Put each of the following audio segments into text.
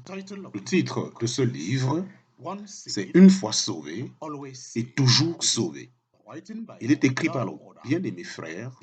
Le titre de ce livre, c'est Une fois sauvé et toujours sauvé. Il est écrit par le bien-aimé frère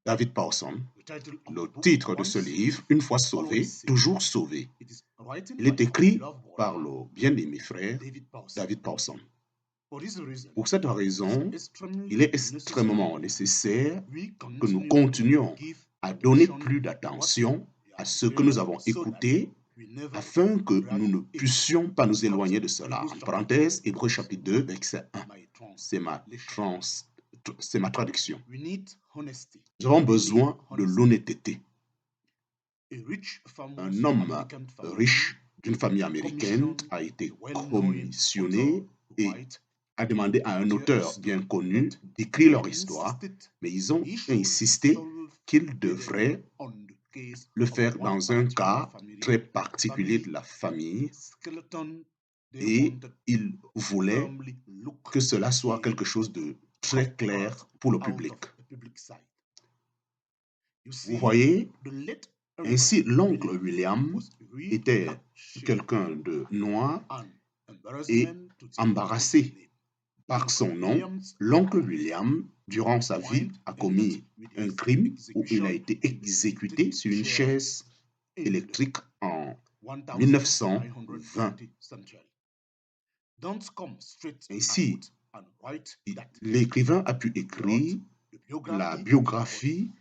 David Pawson. Le titre de ce livre, Une fois sauvé, toujours sauvé. Il est écrit par le bien-aimé frère David Pawson. Pour cette raison, il est extrêmement nécessaire que nous continuions à donner plus d'attention à ce que nous avons écouté afin que nous ne puissions pas nous éloigner de cela. En parenthèse, Hébreux chapitre 2, verset 1. C'est ma traduction. Nous avons besoin de l'honnêteté. Un homme riche d'une famille américaine a été commissionné et a demandé à un auteur bien connu d'écrire leur histoire, mais ils ont insisté qu'il devrait le faire dans un cas très particulier de la famille et il voulait que cela soit quelque chose de très clair pour le public. Vous voyez, ainsi l'oncle William était quelqu'un de noir et embarrassé par son nom. L'oncle William, durant sa vie, a commis un crime où il a été exécuté sur une chaise électrique en 1920. Ainsi, l'écrivain a pu écrire la biographie.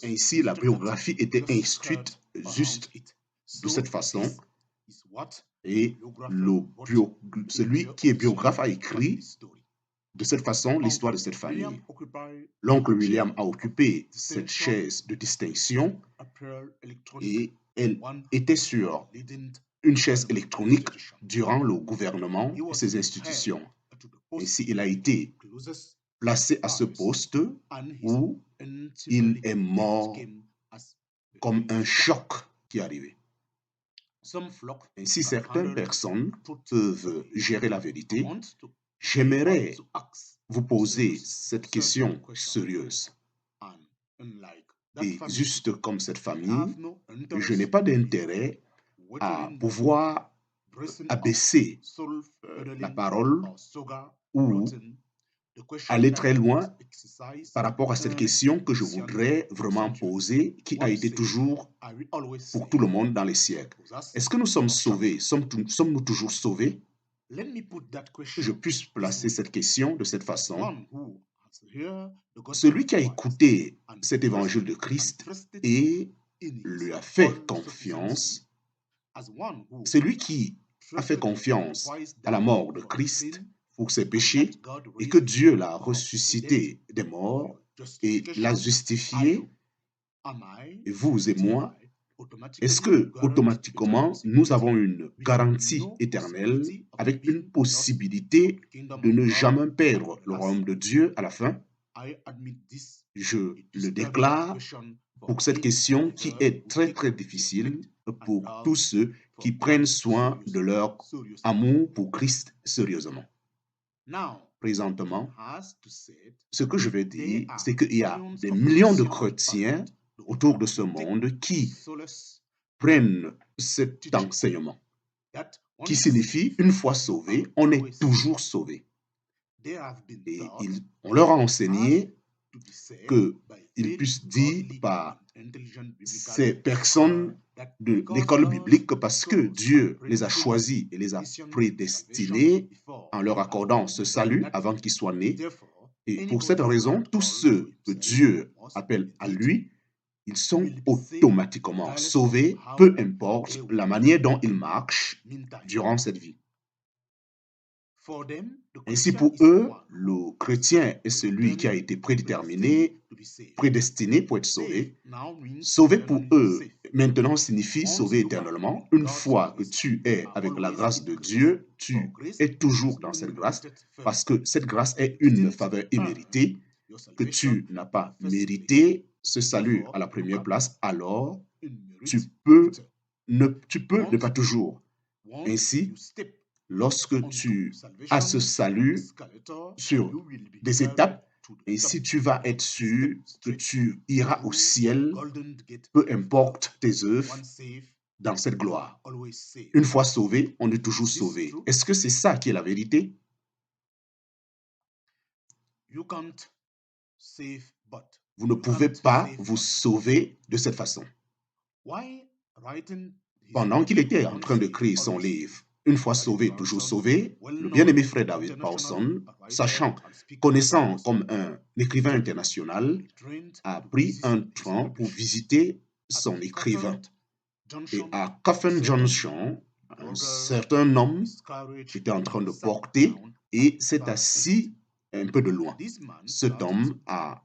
Ainsi, la biographie était instruite juste de cette façon. Et celui qui est biographe a écrit de cette façon l'histoire de cette famille. L'oncle William a occupé cette chaise de distinction et elle était sur une chaise électronique durant le gouvernement et ses institutions. Ainsi, il a été placé à ce poste où il est mort comme un choc qui est arrivé. Ainsi, certaines personnes peuvent gérer la vérité. J'aimerais vous poser cette question sérieuse. Et juste comme cette famille, je n'ai pas d'intérêt à pouvoir abaisser la parole ou aller très loin par rapport à cette question que je voudrais vraiment poser, qui a été toujours pour tout le monde dans les siècles. Est-ce que nous sommes sauvés? Sommes-nous toujours sauvés? Que je puisse placer cette question de cette façon. Celui qui a écouté cet évangile de Christ et lui a fait confiance, celui qui a fait confiance à la mort de Christ pour ses péchés et que Dieu l'a ressuscité des morts et l'a justifié, et vous et moi, est-ce que automatiquement nous avons une garantie éternelle avec une possibilité de ne jamais perdre le royaume de Dieu à la fin? Je le déclare pour cette question qui est très très difficile pour tous ceux qui prennent soin de leur amour pour Christ sérieusement. Présentement, ce que je vais dire, c'est qu'il y a des millions de chrétiens autour de ce monde qui prennent cet enseignement, qui signifie une fois sauvé, on est toujours sauvé. Et on leur a enseigné qu'ils puissent dire par ces personnes de l'école biblique que parce que Dieu les a choisis et les a prédestinés en leur accordant ce salut avant qu'ils soient nés. Et pour cette raison, tous ceux que Dieu appelle à lui, ils sont automatiquement sauvés, peu importe la manière dont ils marchent durant cette vie. Ainsi, pour eux, le chrétien est celui qui a été prédéterminé, prédestiné pour être sauvé. Sauvé pour eux, maintenant, signifie sauvé éternellement. Une fois que tu es avec la grâce de Dieu, tu es toujours dans cette grâce, parce que cette grâce est une faveur imméritée, que tu n'as pas mérité ce salut à la première place, alors tu peux ne pas toujours. Ainsi, lorsque tu as ce salut sur des étapes, et si tu vas être sûr que tu iras au ciel, peu importe tes œuvres, dans cette gloire. Une fois sauvé, on est toujours sauvé. Est-ce que c'est ça qui est la vérité? Vous ne pouvez pas vous sauver de cette façon. Pendant qu'il était en train de créer son livre, Une fois sauvé, toujours sauvé, le bien-aimé frère David Pawson, connaissant comme un écrivain international, a pris un train pour visiter son écrivain. Et à Coffin Junction, un certain homme était en train de porter et s'est assis un peu de loin. Cet homme a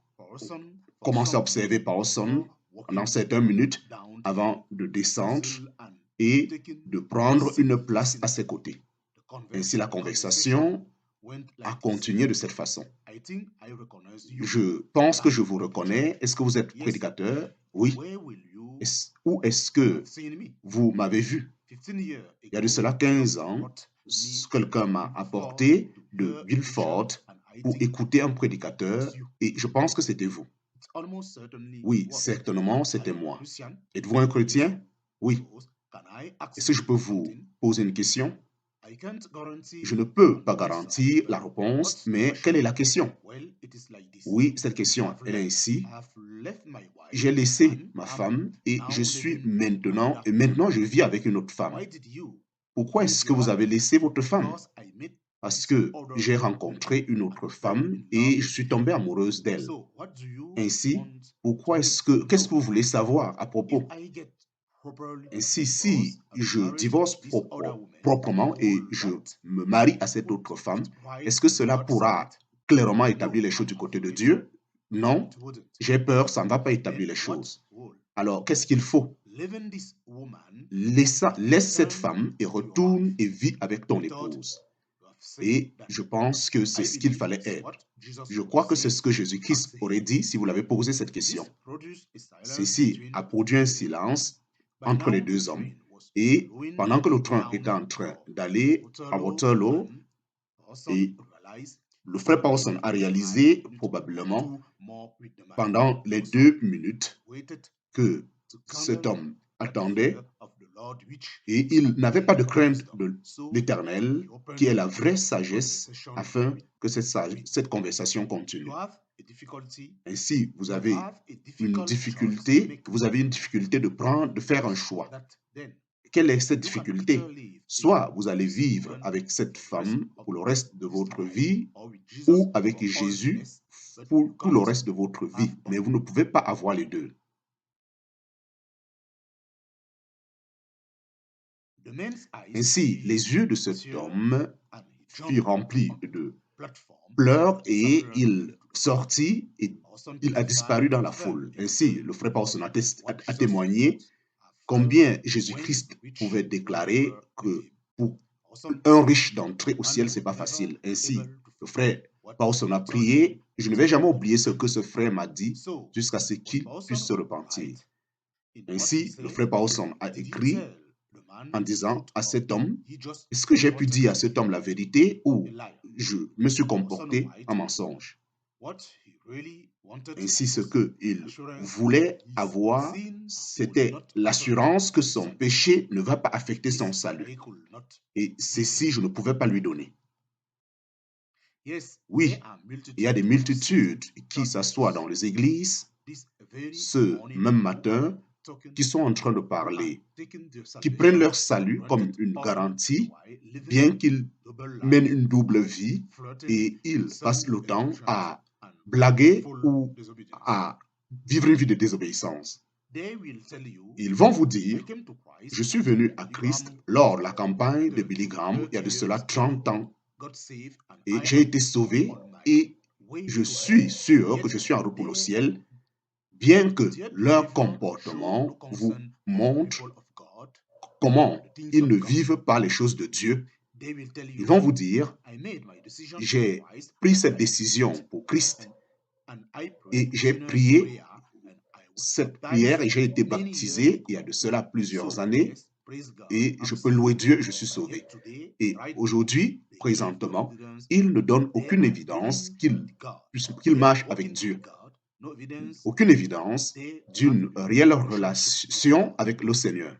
commencé à observer Pawson pendant certaines minutes avant de descendre et de prendre une place à ses côtés. Ainsi, la conversation a continué de cette façon. Je pense que je vous reconnais. Est-ce que vous êtes prédicateur? Oui. Où est-ce que vous m'avez vu? Il y a de cela 15 ans, quelqu'un m'a apporté de Guilford pour écouter un prédicateur et je pense que c'était vous. Oui, certainement, c'était moi. Êtes-vous un chrétien? Oui. Est-ce que je peux vous poser une question? Je ne peux pas garantir la réponse, mais quelle est la question? Oui, cette question, elle est ici. J'ai laissé ma femme et maintenant je vis avec une autre femme. Pourquoi est-ce que vous avez laissé votre femme? Parce que j'ai rencontré une autre femme et je suis tombé amoureuse d'elle. Ainsi, qu'est-ce que vous voulez savoir à propos? Ainsi, si je divorce proprement et je me marie à cette autre femme, est-ce que cela pourra clairement établir les choses du côté de Dieu? Non, j'ai peur, ça ne va pas établir les choses. Alors, qu'est-ce qu'il faut? Laisse cette femme et retourne et vis avec ton épouse. Et je pense que c'est ce qu'il fallait être. Je crois que c'est ce que Jésus-Christ aurait dit si vous l'avez posé cette question. Ceci a produit un silence entre les deux hommes. Et pendant que le train était en train d'aller à Waterloo, et le frère Pawson a réalisé probablement pendant les 2 minutes que cet homme attendait et il n'avait pas de crainte de l'Éternel, qui est la vraie sagesse, afin que cette conversation continue. Ainsi, vous avez une difficulté de faire un choix. Quelle est cette difficulté? Soit vous allez vivre avec cette femme pour le reste de votre vie, ou avec Jésus pour tout le reste de votre vie, mais vous ne pouvez pas avoir les deux. Ainsi, les yeux de cet homme furent remplis de pleurs et il sortit et il a disparu dans la foule. Ainsi, le frère Pawson a témoigné combien Jésus-Christ pouvait déclarer que pour un riche d'entrer au ciel, ce n'est pas facile. Ainsi, le frère Pawson a prié. Je ne vais jamais oublier ce que ce frère m'a dit jusqu'à ce qu'il puisse se repentir. Ainsi, le frère Pawson a écrit en disant à cet homme, est-ce que j'ai pu dire à cet homme la vérité ou je me suis comporté en mensonge? Ainsi, ce qu'il voulait avoir, c'était l'assurance que son péché ne va pas affecter son salut. Et ceci, je ne pouvais pas lui donner. Oui, il y a des multitudes qui s'assoient dans les églises ce même matin, qui sont en train de parler, qui prennent leur salut comme une garantie, bien qu'ils mènent une double vie et ils passent le temps à blaguer ou à vivre une vie de désobéissance. Ils vont vous dire, je suis venu à Christ lors de la campagne de Billy Graham il y a de cela 30 ans et j'ai été sauvé et je suis sûr que je suis en route pour le ciel, bien que leur comportement vous montre comment ils ne vivent pas les choses de Dieu. Ils vont vous dire, j'ai pris cette décision pour Christ et j'ai prié cette prière et j'ai été baptisé il y a de cela plusieurs années et je peux louer Dieu, je suis sauvé. Et aujourd'hui, présentement, il ne donne aucune évidence qu'il marche avec Dieu. Aucune évidence d'une réelle relation avec le Seigneur.